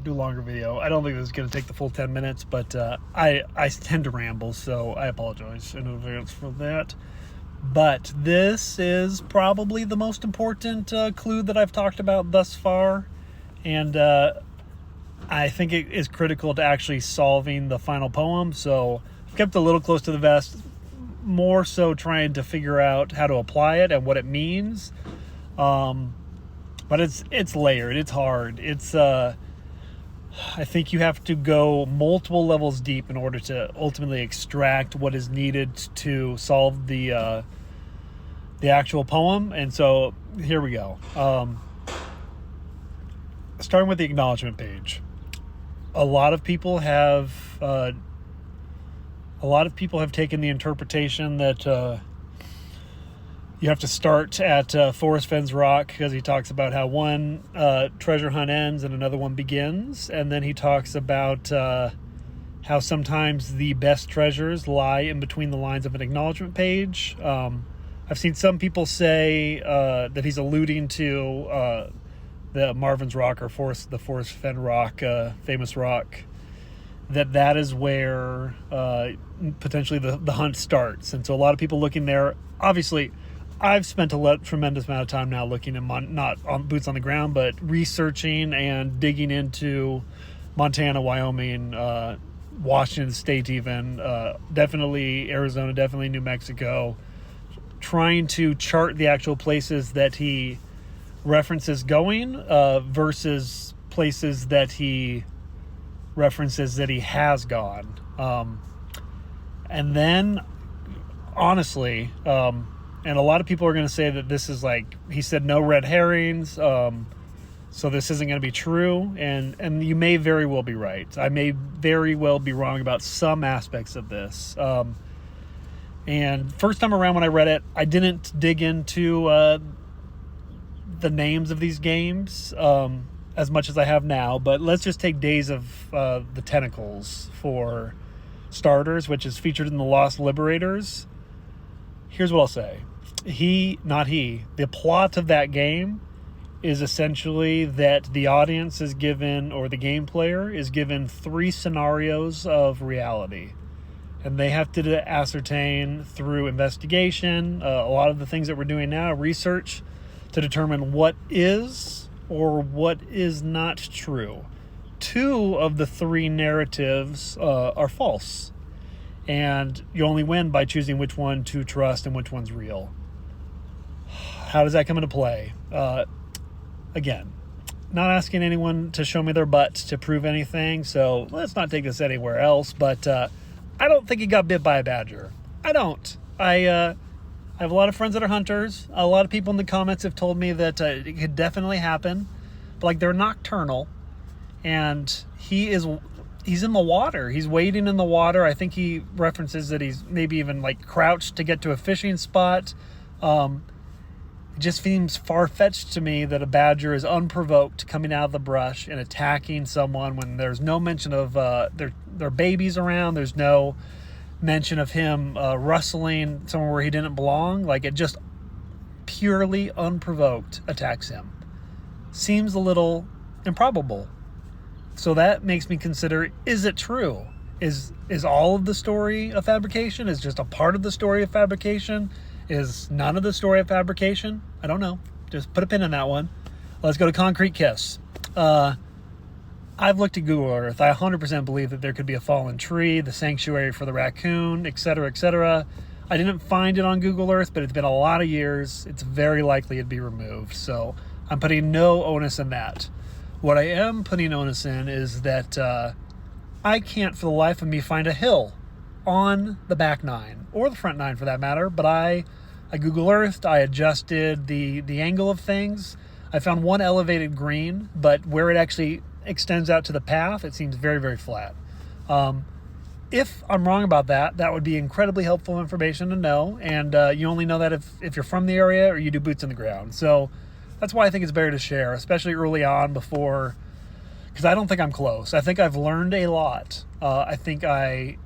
do a longer video. I don't think this is going to take the full 10 minutes, but I tend to ramble, so I apologize in advance for that. But this is probably the most important clue that I've talked about thus far, and I think it is critical to actually solving the final poem, so I've kept a little close to the vest, more so trying to figure out how to apply it and what it means. But it's layered, it's hard. It's I think you have to go multiple levels deep in order to ultimately extract what is needed to solve the actual poem. And so here we go. Starting with the acknowledgement page. A lot of people have taken the interpretation that you have to start at Forest Fens Rock, because he talks about how one treasure hunt ends and another one begins, and then he talks about how sometimes the best treasures lie in between the lines of an acknowledgement page. I've seen some people say that he's alluding to the Marvin's Rock or the Forest Fen Rock, famous rock, that is where potentially the hunt starts. And so a lot of people looking there, obviously I've spent a tremendous amount of time now looking at not on boots on the ground, but researching and digging into Montana, Wyoming, Washington State, even definitely Arizona, definitely New Mexico, trying to chart the actual places that he references going versus places that he references that he has gone. And then honestly, and a lot of people are going to say that this is like, he said no red herrings, so this isn't going to be true, and you may very well be right. I may very well be wrong about some aspects of this. And first time around when I read it, I didn't dig into the names of these games as much as I have now, but let's just take Days of the Tentacles for starters, which is featured in The Lost Liberators. Here's what I'll say. The plot of that game is essentially that the audience is given, or the game player is given, 3 scenarios of reality. And they have to ascertain through investigation, a lot of the things that we're doing now, research, to determine what is or what is not true. 2 of the 3 narratives are false. And you only win by choosing which one to trust and which one's real. How does that come into play? Again, not asking anyone to show me their butts to prove anything, so let's not take this anywhere else, but I don't think he got bit by a badger. I don't. I have a lot of friends that are hunters. A lot of people in the comments have told me that it could definitely happen, but like, they're nocturnal, and he's in the water. He's wading in the water. I think he references that he's maybe even like crouched to get to a fishing spot. It just seems far-fetched to me that a badger is unprovoked coming out of the brush and attacking someone when there's no mention of their babies around. There's no mention of him rustling somewhere where he didn't belong. Like, it just purely unprovoked attacks him. Seems a little improbable. So that makes me consider, is it true? Is all of the story a fabrication? Is just a part of the story a fabrication? Is none of the story a fabrication? I don't know. Just put a pin in that one. Let's go to Concrete Kiss. I've looked at Google Earth. I 100% believe that there could be a fallen tree, the sanctuary for the raccoon, etc., etc. I didn't find it on Google Earth, but it's been a lot of years. It's very likely it'd be removed. So I'm putting no onus in that. What I am putting onus in is that I can't for the life of me find a hill on the back 9, or the front 9 for that matter, but I Google Earthed, I adjusted the angle of things. I found one elevated green, but where it actually extends out to the path, it seems very, very flat. If I'm wrong about that, that would be incredibly helpful information to know, and you only know that if you're from the area or you do boots on the ground. So that's why I think it's better to share, especially early on before, because I don't think I'm close. I think I've learned a lot. I think I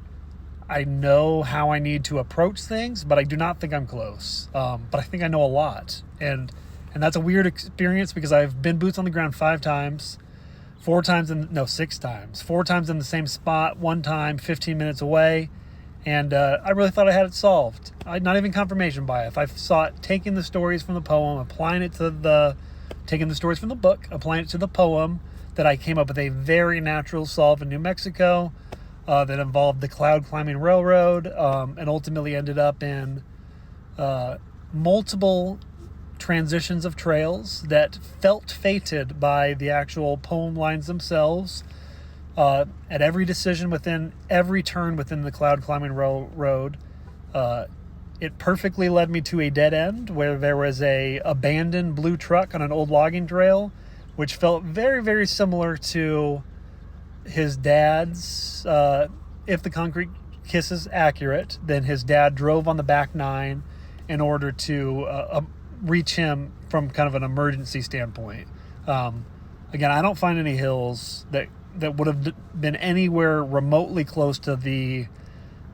know how I need to approach things, but I do not think I'm close. But I think I know a lot. And that's a weird experience because I've been boots on the ground 5 times. 6 times. 4 times in the same spot, 1 time 15 minutes away. And I really thought I had it solved. Not even confirmation bias. I saw it taking the stories from the poem, taking the stories from the book, applying it to the poem, that I came up with a very natural solve in New Mexico that involved the cloud climbing railroad, and ultimately ended up in multiple transitions of trails that felt fated by the actual poem lines themselves. At every decision within every turn within the cloud climbing road, it perfectly led me to a dead end where there was a abandoned blue truck on an old logging trail, which felt very, very similar to his dad's. If the concrete kiss is accurate, then his dad drove on the back nine in order to reach him from kind of an emergency standpoint. Again, I don't find any hills that would have been anywhere remotely close to the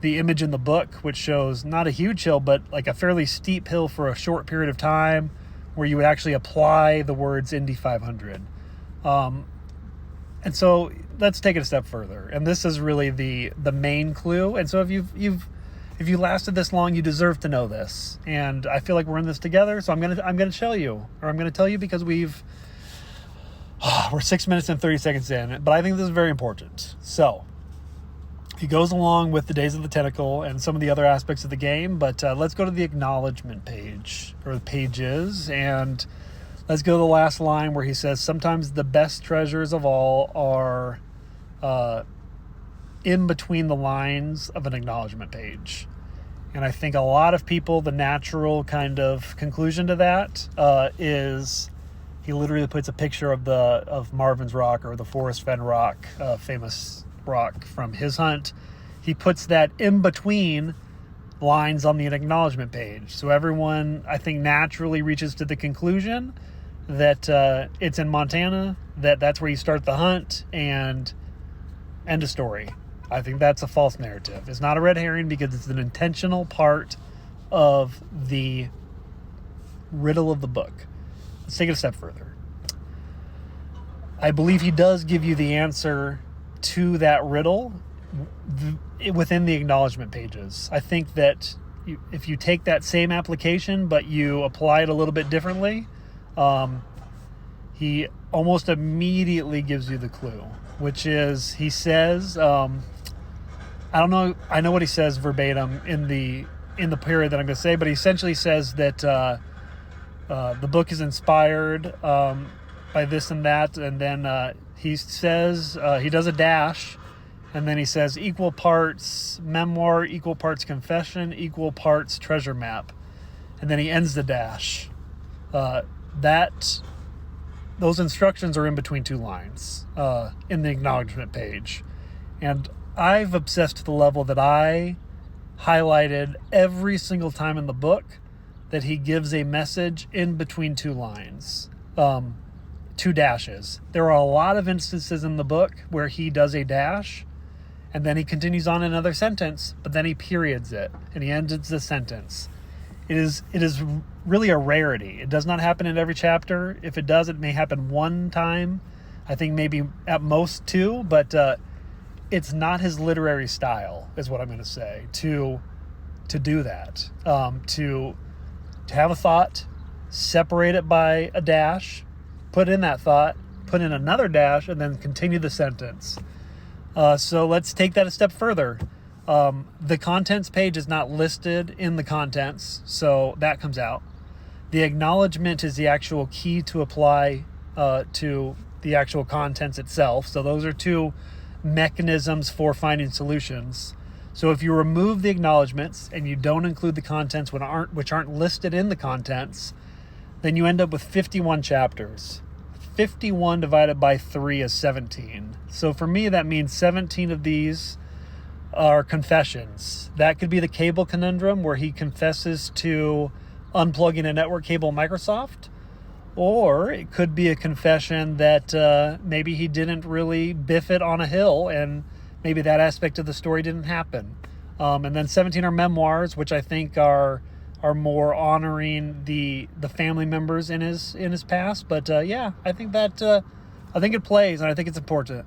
image in the book, which shows not a huge hill, but like a fairly steep hill for a short period of time, where you would actually apply the words Indy 500. And so let's take it a step further. And this is really the main clue. And so if you lasted this long, you deserve to know this. And I feel like we're in this together, so I'm gonna tell you, or I'm gonna tell you because we're 6 minutes and 30 seconds in, but I think this is very important. So he goes along with the Days of the Tentacle and some of the other aspects of the game, but let's go to the acknowledgement page, or the pages, and let's go to the last line where he says, sometimes the best treasures of all are in between the lines of an acknowledgement page. And I think a lot of people, the natural kind of conclusion to that is he literally puts a picture of Marvin's Rock, or the Forest Fen Rock, famous rock from his hunt. He puts that in between lines on the acknowledgement page. So everyone, I think, naturally reaches to the conclusion that it's in Montana, that's where you start the hunt, and end of story. I think that's a false narrative. It's not a red herring because it's an intentional part of the riddle of the book. Let's take it a step further. I believe he does give you the answer to that riddle within the acknowledgement pages. I think that if you take that same application but you apply it a little bit differently, he almost immediately gives you the clue, which is, he says, I don't know, I know what he says verbatim in the period that I'm going to say, but he essentially says that the book is inspired by this and that, and then he says, he does a dash, and then he says equal parts memoir, equal parts confession, equal parts treasure map, and then he ends the dash. Those instructions are in between 2 lines in the acknowledgement page, and I've obsessed to the level that I highlighted every single time in the book that he gives a message in between 2 lines, 2 dashes. There are a lot of instances in the book where he does a dash and then he continues on another sentence, but then he periods it and he ends the sentence. It is really a rarity. It does not happen in every chapter. If it does, it may happen 1 time. I think maybe at most 2, but it's not his literary style, is what I'm going to say, to do that. To have a thought, separate it by a dash, put in that thought, put in another dash, and then continue the sentence. So let's take that a step further. The contents page is not listed in the contents, so that comes out. The acknowledgement is the actual key to apply to the actual contents itself. So those are 2 mechanisms for finding solutions. So if you remove the acknowledgements and you don't include the contents which aren't listed in the contents, then you end up with 51 chapters. 51 divided by 3 is 17. So for me, that means 17 of these are confessions. That could be the cable conundrum, where he confesses to unplugging a network cable Microsoft, or it could be a confession that maybe he didn't really biff it on a hill, and maybe that aspect of the story didn't happen. And then 17 are memoirs, which I think are more honoring the family members in his past. But yeah, I think that I think it plays, and I think it's important.